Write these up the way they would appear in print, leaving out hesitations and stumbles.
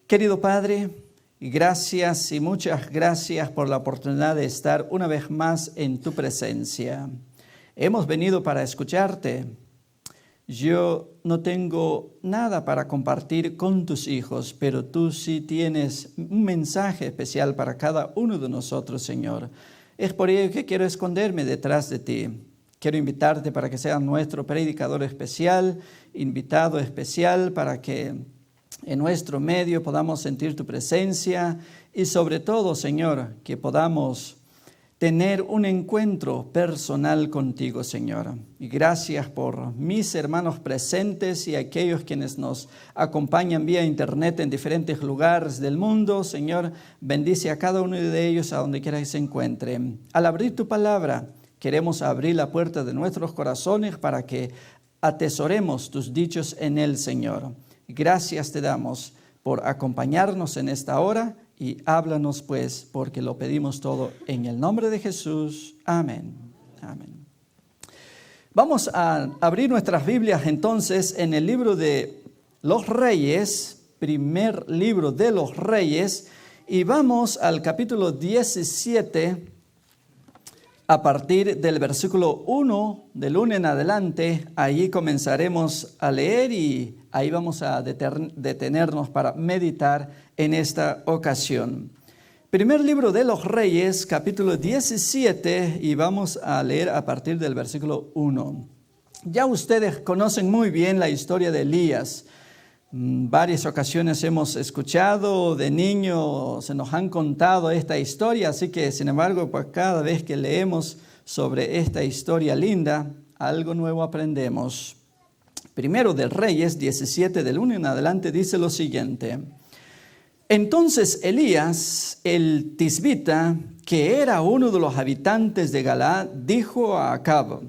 Querido Padre, gracias y muchas gracias por la oportunidad de estar una vez más en tu presencia. Hemos venido para escucharte. Yo no tengo nada para compartir con tus hijos, pero tú sí tienes un mensaje especial para cada uno de nosotros, Señor. Es por ello que quiero esconderme detrás de ti. Quiero invitarte para que seas nuestro predicador especial, invitado especial, para que en nuestro medio podamos sentir tu presencia y sobre todo, Señor, que podamos tener un encuentro personal contigo, Señor. Y gracias por mis hermanos presentes y aquellos quienes nos acompañan vía internet en diferentes lugares del mundo. Señor, bendice a cada uno de ellos a donde quiera que se encuentren. Al abrir tu palabra, queremos abrir la puerta de nuestros corazones para que atesoremos tus dichos en él, Señor. Gracias te damos por acompañarnos en esta hora y háblanos pues, porque lo pedimos todo en el nombre de Jesús. Amén. Amén. Vamos a abrir nuestras Biblias entonces en el libro de los Reyes, primer libro de los Reyes, y vamos al capítulo 17 a partir del versículo 1, del 1 en adelante. Allí comenzaremos a leer y ahí vamos a detenernos para meditar en esta ocasión. Primer libro de los Reyes, capítulo 17, y vamos a leer a partir del versículo 1. Ya ustedes conocen muy bien la historia de Elías. Varias ocasiones hemos escuchado, de niño se nos han contado esta historia, así que sin embargo, pues cada vez que leemos sobre esta historia linda, algo nuevo aprendemos. Primero de Reyes 17, del 1 en adelante, dice lo siguiente. Entonces Elías, el tisbita, que era uno de los habitantes de Galaad, dijo a Acab: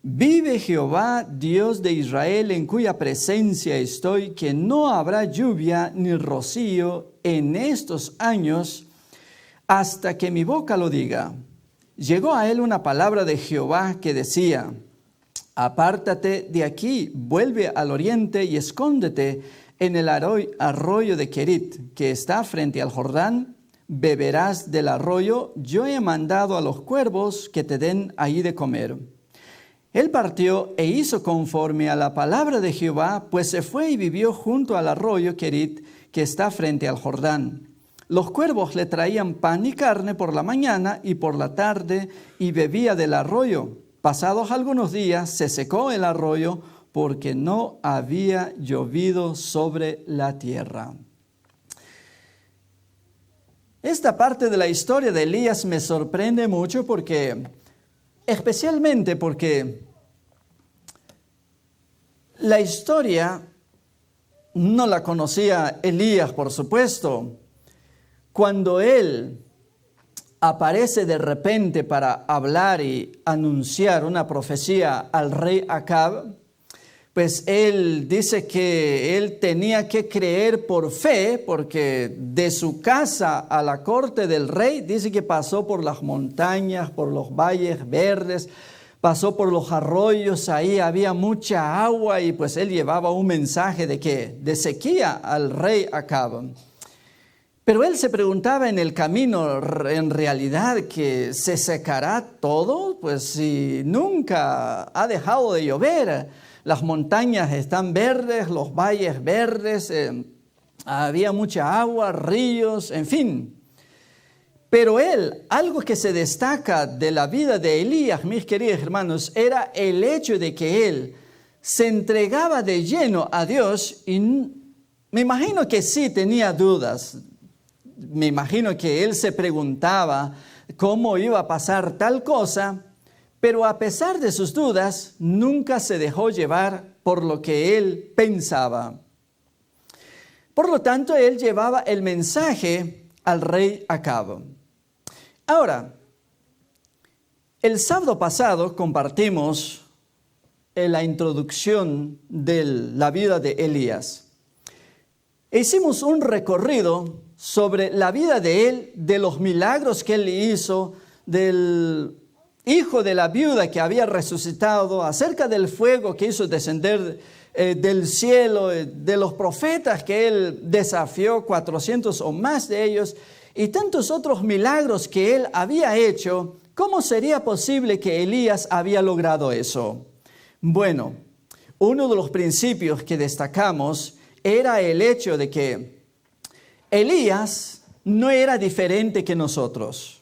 vive Jehová, Dios de Israel, en cuya presencia estoy, que no habrá lluvia ni rocío en estos años hasta que mi boca lo diga. Llegó a él una palabra de Jehová que decía: apártate de aquí, vuelve al oriente y escóndete en el arroyo de Kerit, que está frente al Jordán. Beberás del arroyo. Yo he mandado a los cuervos que te den ahí de comer. Él partió e hizo conforme a la palabra de Jehová, pues se fue y vivió junto al arroyo Kerit, que está frente al Jordán. Los cuervos le traían pan y carne por la mañana y por la tarde, y bebía del arroyo. Pasados algunos días se secó el arroyo, porque no había llovido sobre la tierra. Esta parte de la historia de Elías me sorprende mucho especialmente porque la historia no la conocía Elías, por supuesto. Cuando él aparece de repente para hablar y anunciar una profecía al rey Acab, pues él dice que él tenía que creer por fe, porque de su casa a la corte del rey, dice que pasó por las montañas, por los valles verdes, pasó por los arroyos, ahí había mucha agua, y pues él llevaba un mensaje de sequía al rey Acab. Pero él se preguntaba en el camino, en realidad, que se secará todo, pues si nunca ha dejado de llover. Las montañas están verdes, los valles verdes, había mucha agua, ríos, en fin. Pero algo que se destaca de la vida de Elías, mis queridos hermanos, era el hecho de que él se entregaba de lleno a Dios, y me imagino que sí tenía dudas. Me imagino que él se preguntaba cómo iba a pasar tal cosa, pero a pesar de sus dudas, nunca se dejó llevar por lo que él pensaba. Por lo tanto, él llevaba el mensaje al rey Acab. Ahora, el sábado pasado compartimos la introducción de la vida de Elías. Hicimos un recorrido sobre la vida de él, de los milagros que él hizo, del hijo de la viuda que había resucitado, acerca del fuego que hizo descender del cielo, de los profetas que él desafió, 400 o más de ellos, y tantos otros milagros que él había hecho, ¿cómo sería posible que Elías había logrado eso? Bueno, uno de los principios que destacamos era el hecho de que Elías no era diferente que nosotros.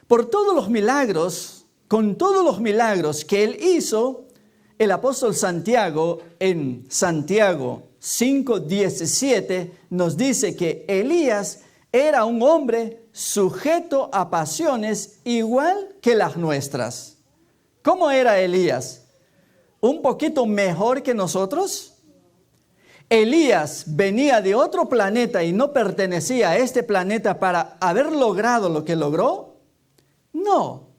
Por todos los milagros, con todos los milagros que él hizo, el apóstol Santiago en Santiago 5:17 nos dice que Elías era un hombre sujeto a pasiones igual que las nuestras. ¿Cómo era Elías? ¿Un poquito mejor que nosotros? Elías venía de otro planeta y no pertenecía a este planeta para haber logrado lo que logró. No.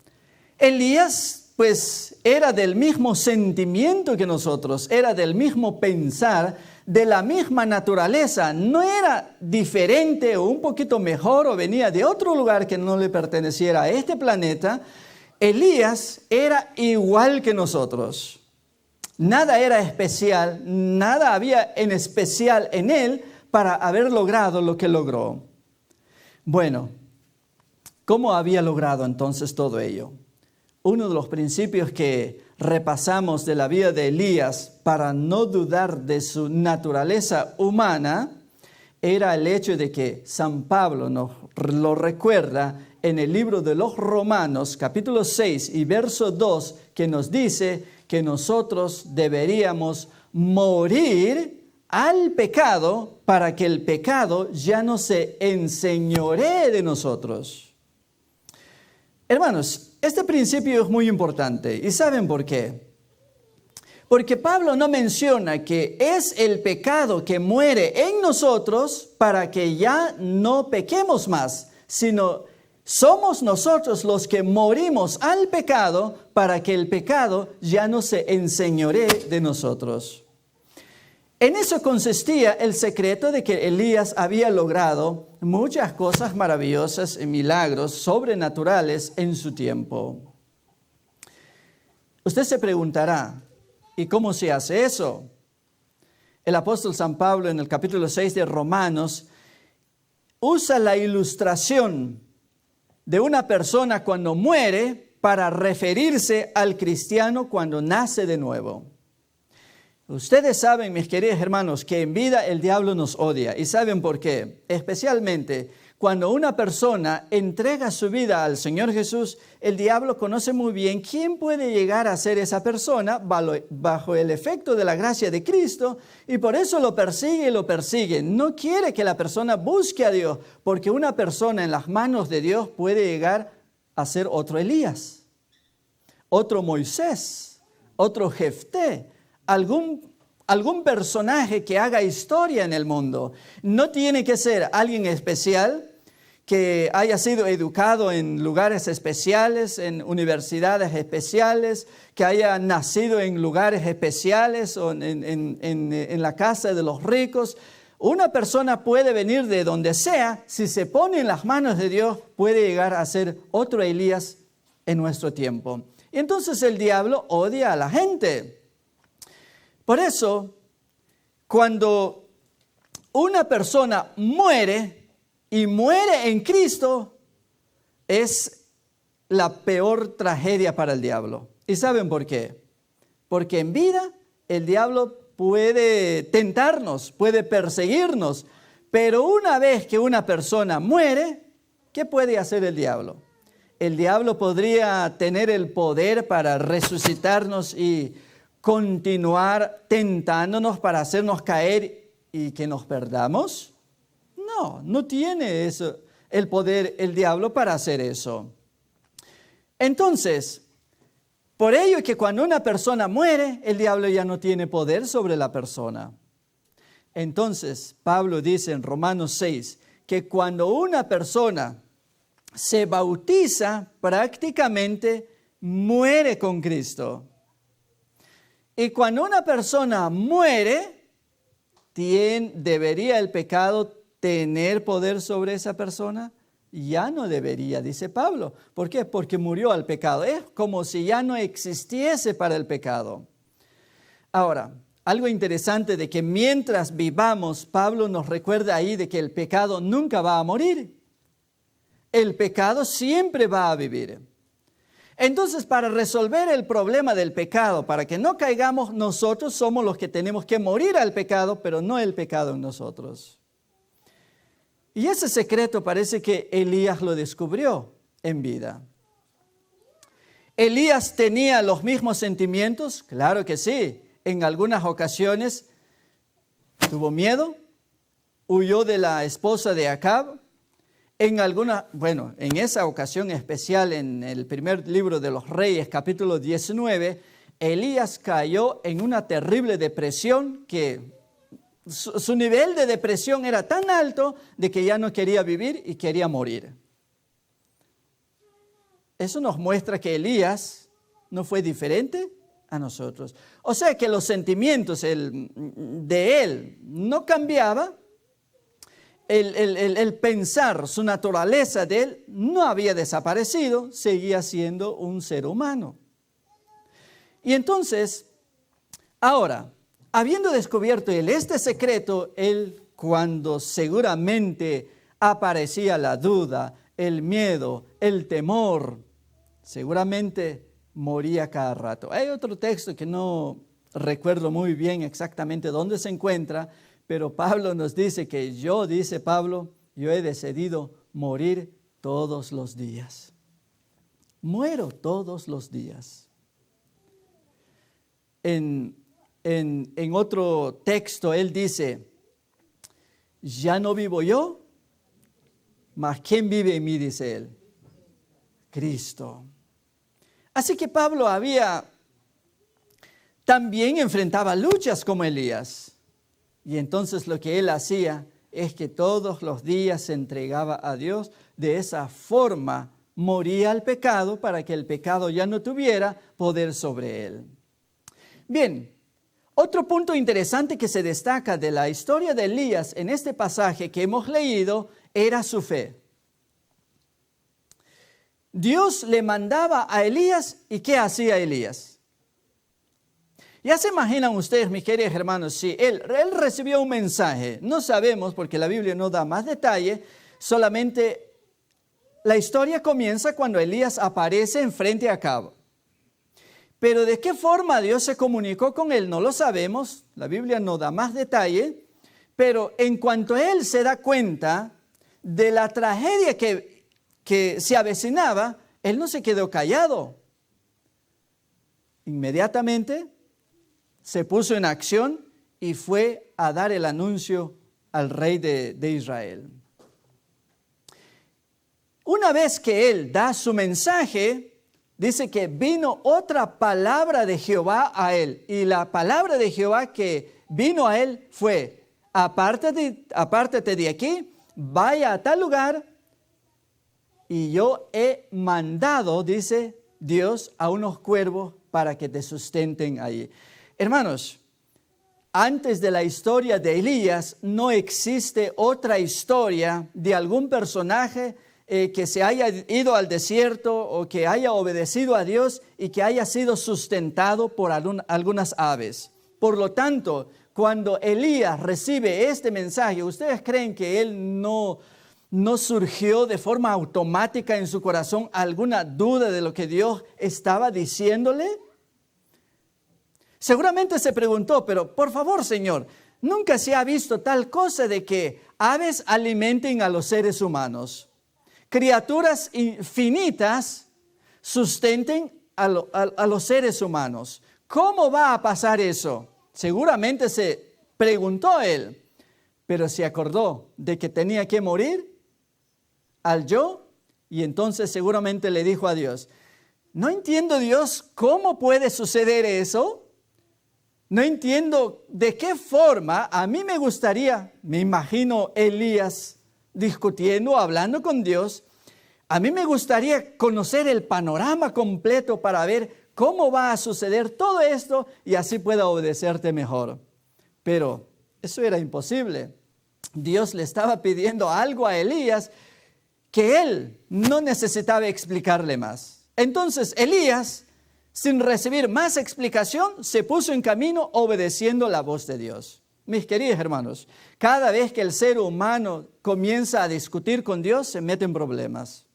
Elías, pues, era del mismo sentimiento que nosotros, era del mismo pensar, de la misma naturaleza. No era diferente o un poquito mejor o venía de otro lugar que no le perteneciera a este planeta. Elías era igual que nosotros. Nada era especial, nada había en especial en él para haber logrado lo que logró. Bueno, ¿cómo había logrado entonces todo ello? Uno de los principios que repasamos de la vida de Elías para no dudar de su naturaleza humana era el hecho de que San Pablo nos lo recuerda en el libro de los Romanos, capítulo 6 y verso 2, que nos dice que nosotros deberíamos morir al pecado para que el pecado ya no se enseñoree de nosotros. Hermanos, este principio es muy importante. ¿Y saben por qué? Porque Pablo no menciona que es el pecado que muere en nosotros para que ya no pequemos más, sino somos nosotros los que morimos al pecado para que el pecado ya no se enseñoree de nosotros. En eso consistía el secreto de que Elías había logrado muchas cosas maravillosas y milagros sobrenaturales en su tiempo. Usted se preguntará, ¿y cómo se hace eso? El apóstol San Pablo en el capítulo 6 de Romanos usa la ilustración de una persona cuando muere para referirse al cristiano cuando nace de nuevo. Ustedes saben, mis queridos hermanos, que en vida el diablo nos odia. ¿Y saben por qué? Especialmente cuando una persona entrega su vida al Señor Jesús, el diablo conoce muy bien quién puede llegar a ser esa persona bajo el efecto de la gracia de Cristo, y por eso lo persigue y lo persigue. No quiere que la persona busque a Dios, porque una persona en las manos de Dios puede llegar a ser otro Elías, otro Moisés, otro Jefté, algún personaje que haga historia en el mundo. No tiene que ser alguien especial, que haya sido educado en lugares especiales, en universidades especiales, que haya nacido en lugares especiales o en la casa de los ricos. Una persona puede venir de donde sea, si se pone en las manos de Dios, puede llegar a ser otro Elías en nuestro tiempo. Y entonces el diablo odia a la gente. Por eso, cuando una persona muere y muere en Cristo, es la peor tragedia para el diablo. ¿Y saben por qué? Porque en vida el diablo puede tentarnos, puede perseguirnos, pero una vez que una persona muere, ¿qué puede hacer el diablo? El diablo podría tener el poder para resucitarnos y continuar tentándonos para hacernos caer y que nos perdamos. No tiene eso, el poder, el diablo, para hacer eso. Entonces, por ello es que cuando una persona muere, el diablo ya no tiene poder sobre la persona. Entonces, Pablo dice en Romanos 6 que cuando una persona se bautiza, prácticamente muere con Cristo. Y cuando una persona muere, ¿debería el pecado tener poder sobre esa persona? Ya no debería, dice Pablo. ¿Por qué? Porque murió al pecado. Es como si ya no existiese para el pecado. Ahora, algo interesante de que mientras vivamos, Pablo nos recuerda ahí de que el pecado nunca va a morir. El pecado siempre va a vivir. Entonces, para resolver el problema del pecado, para que no caigamos, nosotros somos los que tenemos que morir al pecado, pero no el pecado en nosotros. Y ese secreto parece que Elías lo descubrió en vida. ¿Elías tenía los mismos sentimientos? Claro que sí. En algunas ocasiones tuvo miedo, huyó de la esposa de Acab. En esa ocasión especial, en el primer libro de los Reyes, capítulo 19, Elías cayó en una terrible depresión que su nivel de depresión era tan alto de que ya no quería vivir y quería morir. Eso nos muestra que Elías no fue diferente a nosotros. O sea que los sentimientos de él no cambiaba. El pensar, su naturaleza de él no había desaparecido, seguía siendo un ser humano. Y entonces, ahora, habiendo descubierto él este secreto, él cuando seguramente aparecía la duda, el miedo, el temor, seguramente moría cada rato. Hay otro texto que no recuerdo muy bien exactamente dónde se encuentra, pero Pablo nos dice que dice Pablo, yo he decidido morir todos los días. Muero todos los días. En otro texto él dice, ya no vivo yo, mas ¿quién vive en mí? Dice él, Cristo. Así que Pablo también enfrentaba luchas como Elías. Y entonces lo que él hacía es que todos los días se entregaba a Dios. De esa forma moría al pecado para que el pecado ya no tuviera poder sobre él. Bien, otro punto interesante que se destaca de la historia de Elías en este pasaje que hemos leído era su fe. Dios le mandaba a Elías, ¿y qué hacía Elías? Ya se imaginan ustedes, mis queridos hermanos, si él recibió un mensaje, no sabemos porque la Biblia no da más detalle, solamente la historia comienza cuando Elías aparece enfrente a Acab. Pero de qué forma Dios se comunicó con él no lo sabemos, la Biblia no da más detalle, pero en cuanto él se da cuenta de la tragedia que se avecinaba, él no se quedó callado. Inmediatamente se puso en acción y fue a dar el anuncio al rey de Israel. Una vez que él da su mensaje, dice que vino otra palabra de Jehová a él. Y la palabra de Jehová que vino a él fue, apártate de aquí, vaya a tal lugar, y yo he mandado, dice Dios, a unos cuervos para que te sustenten allí. Hermanos, antes de la historia de Elías no existe otra historia de algún personaje que se haya ido al desierto o que haya obedecido a Dios y que haya sido sustentado por algunas aves. Por lo tanto, cuando Elías recibe este mensaje, ¿ustedes creen que él no surgió de forma automática en su corazón alguna duda de lo que Dios estaba diciéndole? Seguramente se preguntó, pero por favor, Señor, nunca se ha visto tal cosa de que aves alimenten a los seres humanos. Criaturas infinitas sustenten a los seres humanos. ¿Cómo va a pasar eso? Seguramente se preguntó él, pero se acordó de que tenía que morir al yo, y entonces seguramente le dijo a Dios, no entiendo, Dios, ¿cómo puede suceder eso? No entiendo de qué forma. A mí me gustaría, me imagino Elías discutiendo, hablando con Dios, a mí me gustaría conocer el panorama completo para ver cómo va a suceder todo esto y así pueda obedecerte mejor. Pero eso era imposible. Dios le estaba pidiendo algo a Elías que él no necesitaba explicarle más. Entonces Elías sin recibir más explicación, se puso en camino obedeciendo la voz de Dios. Mis queridos hermanos, cada vez que el ser humano comienza a discutir con Dios, se mete en problemas.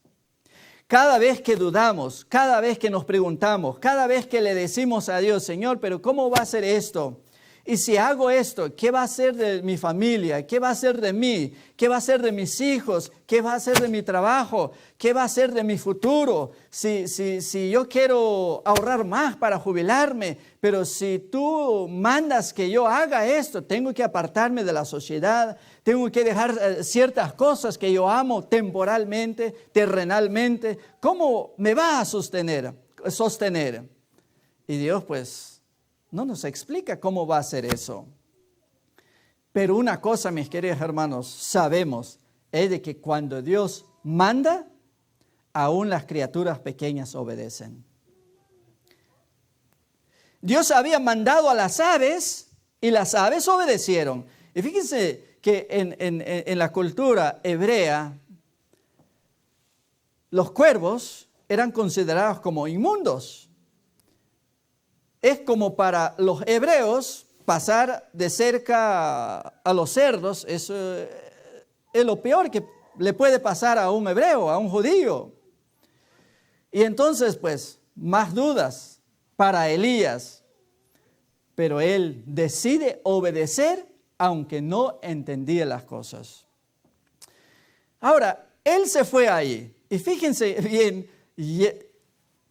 Cada vez que dudamos, cada vez que nos preguntamos, cada vez que le decimos a Dios, Señor, pero ¿cómo va a ser esto? Y si hago esto, ¿qué va a ser de mi familia? ¿Qué va a ser de mí? ¿Qué va a ser de mis hijos? ¿Qué va a ser de mi trabajo? ¿Qué va a ser de mi futuro? Si yo quiero ahorrar más para jubilarme, pero si tú mandas que yo haga esto, tengo que apartarme de la sociedad, tengo que dejar ciertas cosas que yo amo temporalmente, terrenalmente. ¿Cómo me va a sostener? Y Dios pues no nos explica cómo va a ser eso. Pero una cosa, mis queridos hermanos, sabemos, es de que cuando Dios manda, aún las criaturas pequeñas obedecen. Dios había mandado a las aves y las aves obedecieron. Y fíjense que en la cultura hebrea, los cuervos eran considerados como inmundos. Es como para los hebreos pasar de cerca a los cerdos, eso es lo peor que le puede pasar a un hebreo, a un judío. Y entonces, pues, más dudas para Elías, pero él decide obedecer aunque no entendía las cosas. Ahora, él se fue ahí, y fíjense bien,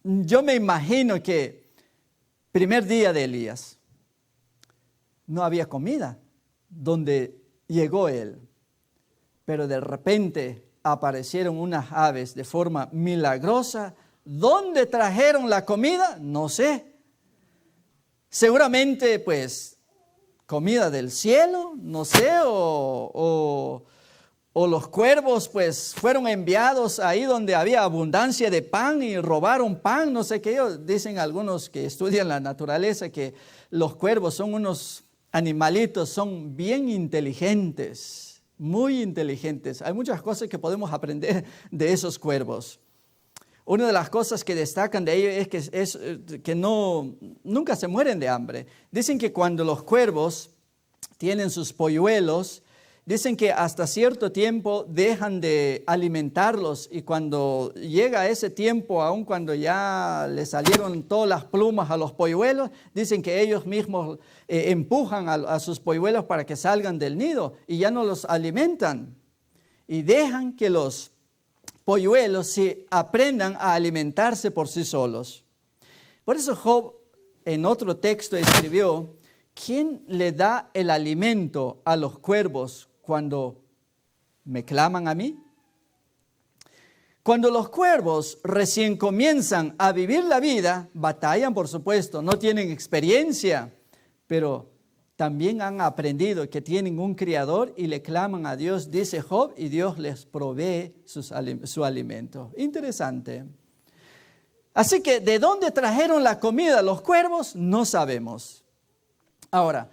yo me imagino que primer día de Elías, no había comida donde llegó él, pero de repente aparecieron unas aves de forma milagrosa. ¿Dónde trajeron la comida? No sé. Seguramente pues comida del cielo, no sé, o los cuervos pues fueron enviados ahí donde había abundancia de pan y robaron pan, no sé qué. Dicen algunos que estudian la naturaleza que los cuervos son unos animalitos, son bien inteligentes, muy inteligentes. Hay muchas cosas que podemos aprender de esos cuervos. Una de las cosas que destacan de ellos es que nunca se mueren de hambre. Dicen que cuando los cuervos tienen sus polluelos, dicen que hasta cierto tiempo dejan de alimentarlos y cuando llega ese tiempo, aun cuando ya le salieron todas las plumas a los polluelos, dicen que ellos mismos empujan a sus polluelos para que salgan del nido y ya no los alimentan. Y dejan que los polluelos se aprendan a alimentarse por sí solos. Por eso Job en otro texto escribió, ¿quién le da el alimento a los cuervos cuando me claman a mí? Cuando los cuervos recién comienzan a vivir la vida, batallan por supuesto, no tienen experiencia, pero también han aprendido que tienen un criador y le claman a Dios, dice Job, y Dios les provee su alimento. Interesante. Así que, ¿de dónde trajeron la comida los cuervos? No sabemos. Ahora,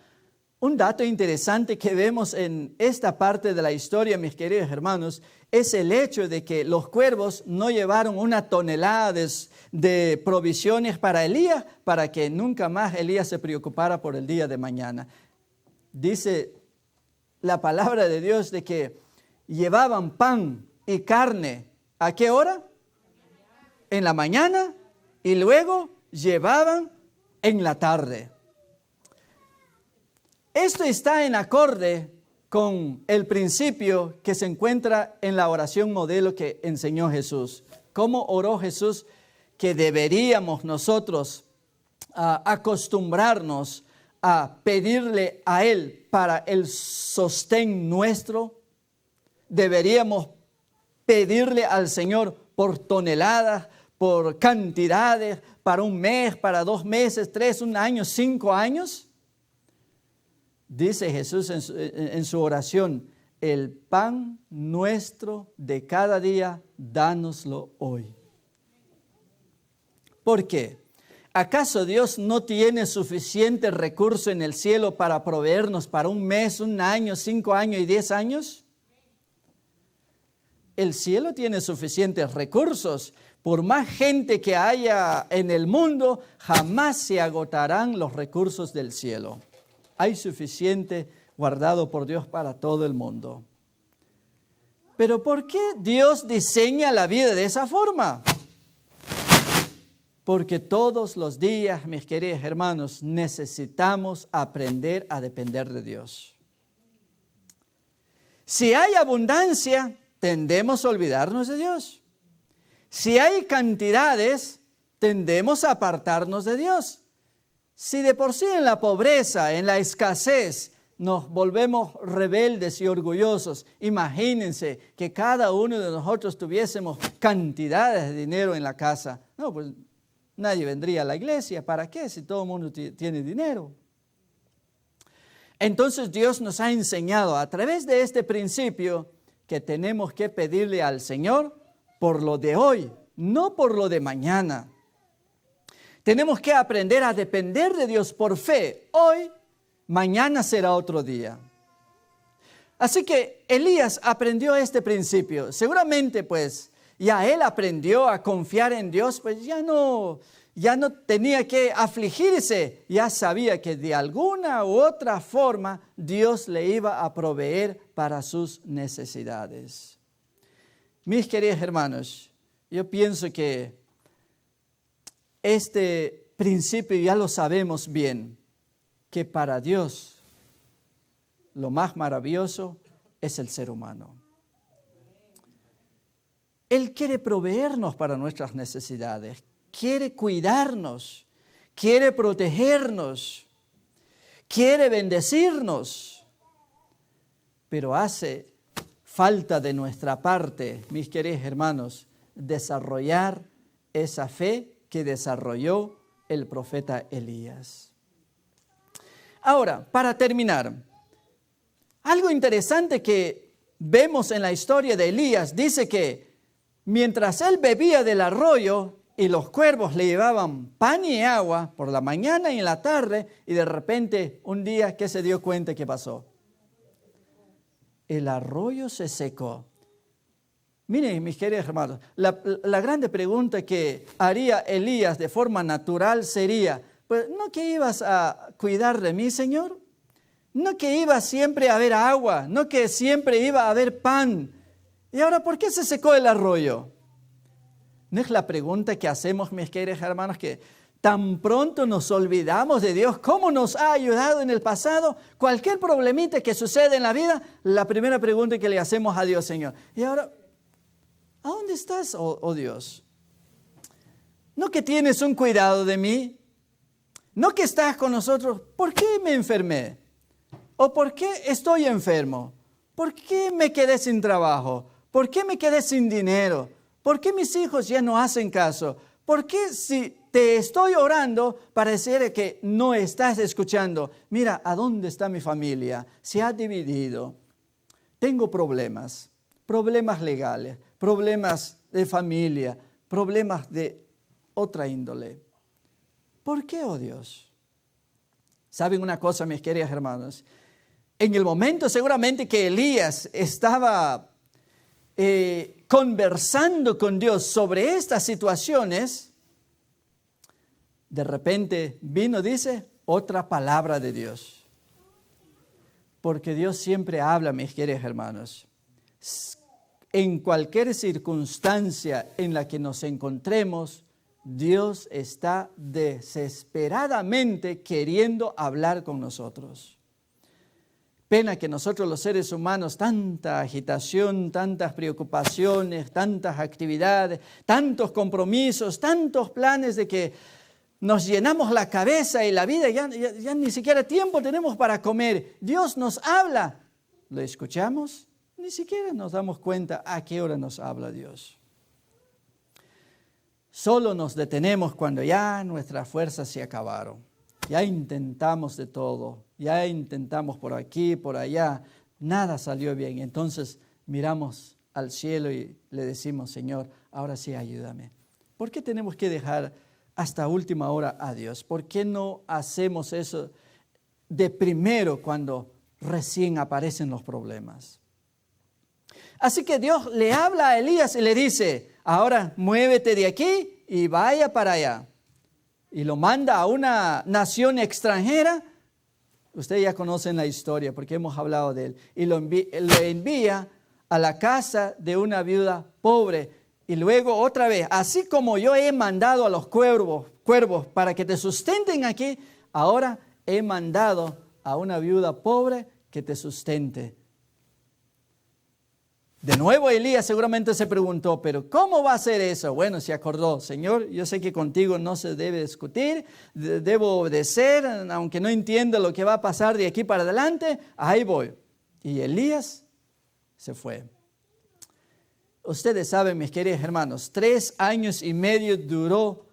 un dato interesante que vemos en esta parte de la historia, mis queridos hermanos, es el hecho de que los cuervos no llevaron una tonelada de provisiones para Elías, para que nunca más Elías se preocupara por el día de mañana. Dice la palabra de Dios de que llevaban pan y carne, ¿a qué hora? En la mañana, y luego llevaban en la tarde. Esto está en acorde con el principio que se encuentra en la oración modelo que enseñó Jesús. ¿Cómo oró Jesús? Que deberíamos nosotros acostumbrarnos a pedirle a Él para el sostén nuestro. Deberíamos pedirle al Señor por toneladas, por cantidades, para un mes, para 2 meses, 3, 1 año, 5 años. Dice Jesús en su oración, el pan nuestro de cada día, dánoslo hoy. ¿Por qué? ¿Acaso Dios no tiene suficiente recurso en el cielo para proveernos para un mes, 1 año, 5 años y 10 años? El cielo tiene suficientes recursos, Por más gente que haya en el mundo, jamás se agotarán los recursos del cielo. Hay suficiente guardado por Dios para todo el mundo. Pero ¿por qué Dios diseña la vida de esa forma? Porque todos los días, mis queridos hermanos, necesitamos aprender a depender de Dios. Si hay abundancia, tendemos a olvidarnos de Dios. Si hay cantidades, tendemos a apartarnos de Dios. Si de por sí en la pobreza, en la escasez, nos volvemos rebeldes y orgullosos, imagínense que cada uno de nosotros tuviésemos cantidades de dinero en la casa. No, pues nadie vendría a la iglesia. ¿Para qué? Si todo el mundo tiene dinero. Entonces Dios nos ha enseñado a través de este principio que tenemos que pedirle al Señor por lo de hoy, no por lo de mañana. Tenemos que aprender a depender de Dios por fe. Hoy, mañana será otro día. Así que Elías aprendió este principio. Seguramente pues ya él aprendió a confiar en Dios, pues ya no tenía que afligirse. Ya sabía que de alguna u otra forma Dios le iba a proveer para sus necesidades. Mis queridos hermanos, yo pienso que este principio ya lo sabemos bien, que para Dios lo más maravilloso es el ser humano. Él quiere proveernos para nuestras necesidades, quiere cuidarnos, quiere protegernos, quiere bendecirnos, pero hace falta de nuestra parte, mis queridos hermanos, desarrollar esa fe que desarrolló el profeta Elías. Ahora, para terminar, algo interesante que vemos en la historia de Elías, dice que mientras él bebía del arroyo y los cuervos le llevaban pan y agua por la mañana y en la tarde, y de repente un día, ¿qué se dio cuenta que pasó? El arroyo se secó. Miren, mis queridos hermanos, la grande pregunta que haría Elías de forma natural sería, pues, ¿no que ibas a cuidar de mí, Señor? ¿No que iba siempre a haber agua? ¿No que siempre iba a haber pan? ¿Y ahora por qué se secó el arroyo? ¿No es la pregunta que hacemos, mis queridos hermanos, que tan pronto nos olvidamos de Dios, cómo nos ha ayudado en el pasado? Cualquier problemita que sucede en la vida, la primera pregunta que le hacemos a Dios, Señor. Y ahora, ¿a dónde estás, oh Dios? ¿No que tienes un cuidado de mí? ¿No que estás con nosotros? ¿Por qué me enfermé? ¿O por qué estoy enfermo? ¿Por qué me quedé sin trabajo? ¿Por qué me quedé sin dinero? ¿Por qué mis hijos ya no hacen caso? ¿Por qué si te estoy orando pareciera que no estás escuchando? Mira, ¿a dónde está mi familia? Se ha dividido. Tengo problemas legales, problemas de familia, problemas de otra índole. ¿Por qué, oh Dios? ¿Saben una cosa, mis queridos hermanos? En el momento seguramente que Elías estaba conversando con Dios sobre estas situaciones, de repente vino, dice, otra palabra de Dios. Porque Dios siempre habla, mis queridos hermanos. En cualquier circunstancia en la que nos encontremos, Dios está desesperadamente queriendo hablar con nosotros. Pena que nosotros los seres humanos, tanta agitación, tantas preocupaciones, tantas actividades, tantos compromisos, tantos planes de que nos llenamos la cabeza y la vida, ya ni siquiera tiempo tenemos para comer. Dios nos habla, ¿lo escuchamos? Ni siquiera nos damos cuenta a qué hora nos habla Dios. Solo nos detenemos cuando ya nuestras fuerzas se acabaron. Ya intentamos de todo, ya intentamos por aquí, por allá, nada salió bien. Entonces miramos al cielo y le decimos, Señor, ahora sí ayúdame. ¿Por qué tenemos que dejar hasta última hora a Dios? ¿Por qué no hacemos eso de primero cuando recién aparecen los problemas? Así que Dios le habla a Elías y le dice, ahora muévete de aquí y vaya para allá. Y lo manda a una nación extranjera. Ustedes ya conocen la historia porque hemos hablado de él. Y lo envía a la casa de una viuda pobre. Y luego otra vez, así como yo he mandado a los cuervos para que te sustenten aquí, ahora he mandado a una viuda pobre que te sustente. De nuevo Elías seguramente se preguntó, pero ¿cómo va a ser eso? Bueno, se acordó, Señor, yo sé que contigo no se debe discutir, debo obedecer, aunque no entiendo lo que va a pasar de aquí para adelante, ahí voy. Y Elías se fue. Ustedes saben, mis queridos hermanos, 3 años y medio duró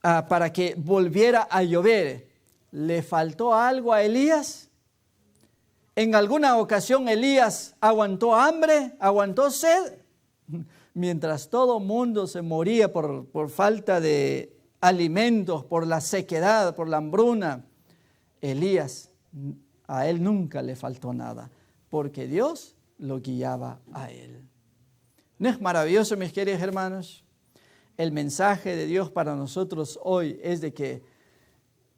para que volviera a llover. ¿Le faltó algo a Elías? En alguna ocasión Elías aguantó hambre, aguantó sed, mientras todo el mundo se moría por falta de alimentos, por la sequedad, por la hambruna. Elías, a él nunca le faltó nada, porque Dios lo guiaba a él. ¿No es maravilloso, mis queridos hermanos? El mensaje de Dios para nosotros hoy es de que,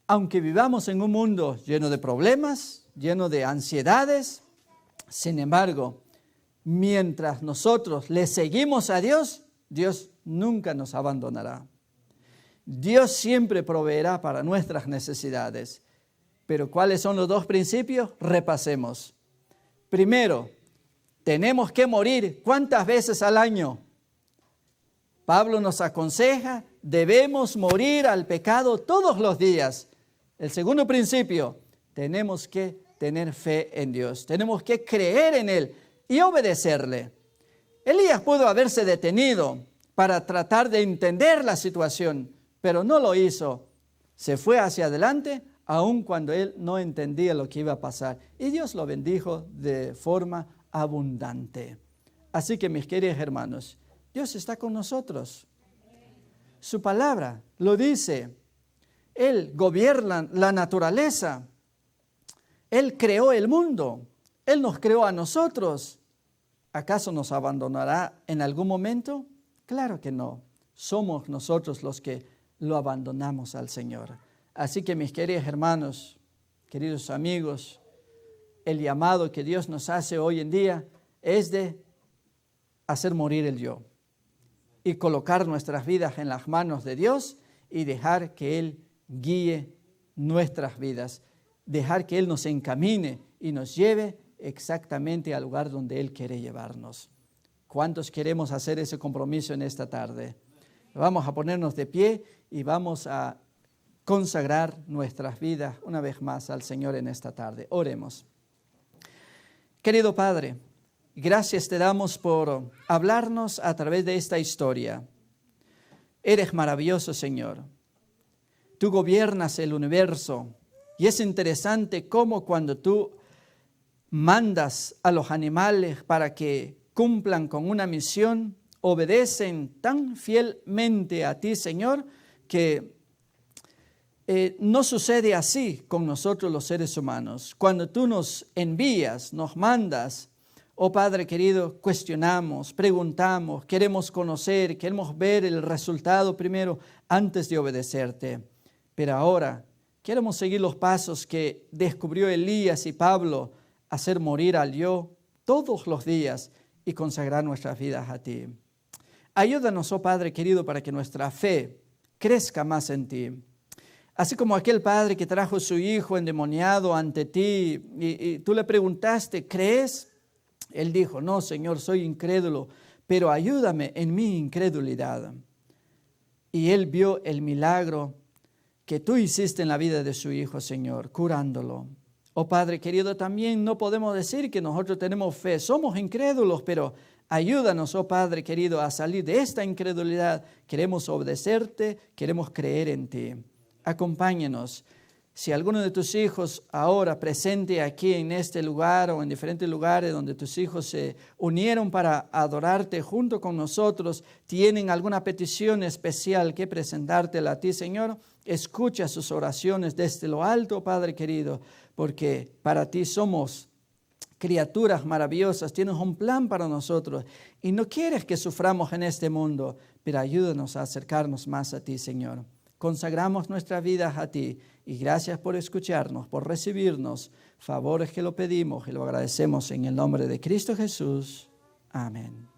aunque vivamos en un mundo lleno de problemas, lleno de ansiedades, sin embargo, mientras nosotros le seguimos a Dios, Dios nunca nos abandonará. Dios siempre proveerá para nuestras necesidades. Pero ¿cuáles son los 2 principios? Repasemos. Primero, tenemos que morir. ¿Cuántas veces al año? Pablo nos aconseja, debemos morir al pecado todos los días. El segundo principio, tenemos que tener fe en Dios. Tenemos que creer en Él y obedecerle. Elías pudo haberse detenido para tratar de entender la situación, pero no lo hizo. Se fue hacia adelante, aun cuando él no entendía lo que iba a pasar. Y Dios lo bendijo de forma abundante. Así que, mis queridos hermanos, Dios está con nosotros. Su palabra lo dice. Él gobierna la naturaleza. Él creó el mundo. Él nos creó a nosotros. ¿Acaso nos abandonará en algún momento? Claro que no. Somos nosotros los que lo abandonamos al Señor. Así que, mis queridos hermanos, queridos amigos, el llamado que Dios nos hace hoy en día es de hacer morir el yo y colocar nuestras vidas en las manos de Dios y dejar que Él guíe nuestras vidas, dejar que Él nos encamine y nos lleve exactamente al lugar donde Él quiere llevarnos. ¿Cuántos queremos hacer ese compromiso en esta tarde? Vamos a ponernos de pie y vamos a consagrar nuestras vidas una vez más al Señor en esta tarde. Oremos. Querido Padre, gracias te damos por hablarnos a través de esta historia. Eres maravilloso, Señor. Tú gobiernas el universo y es interesante cómo cuando tú mandas a los animales para que cumplan con una misión, obedecen tan fielmente a ti, Señor, que no sucede así con nosotros los seres humanos. Cuando tú nos envías, nos mandas, oh Padre querido, cuestionamos, preguntamos, queremos conocer, queremos ver el resultado primero antes de obedecerte. Pero ahora queremos seguir los pasos que descubrió Elías y Pablo, hacer morir al yo todos los días y consagrar nuestras vidas a ti. Ayúdanos, oh Padre querido, para que nuestra fe crezca más en ti. Así como aquel padre que trajo a su hijo endemoniado ante ti y tú le preguntaste, ¿crees? Él dijo, no, Señor, soy incrédulo, pero ayúdame en mi incredulidad. Y él vio el milagro que tú hiciste en la vida de su hijo, Señor, curándolo. Oh Padre querido, también no podemos decir que nosotros tenemos fe, somos incrédulos, pero ayúdanos, oh Padre querido, a salir de esta incredulidad. Queremos obedecerte, queremos creer en ti. Acompáñanos. Si alguno de tus hijos ahora presente aquí en este lugar o en diferentes lugares donde tus hijos se unieron para adorarte junto con nosotros, tienen alguna petición especial que presentártela a ti, Señor, escucha sus oraciones desde lo alto, Padre querido, porque para ti somos criaturas maravillosas, tienes un plan para nosotros y no quieres que suframos en este mundo, pero ayúdanos a acercarnos más a ti, Señor. Consagramos nuestras vidas a ti y gracias por escucharnos, por recibirnos, favores que lo pedimos y lo agradecemos en el nombre de Cristo Jesús. Amén.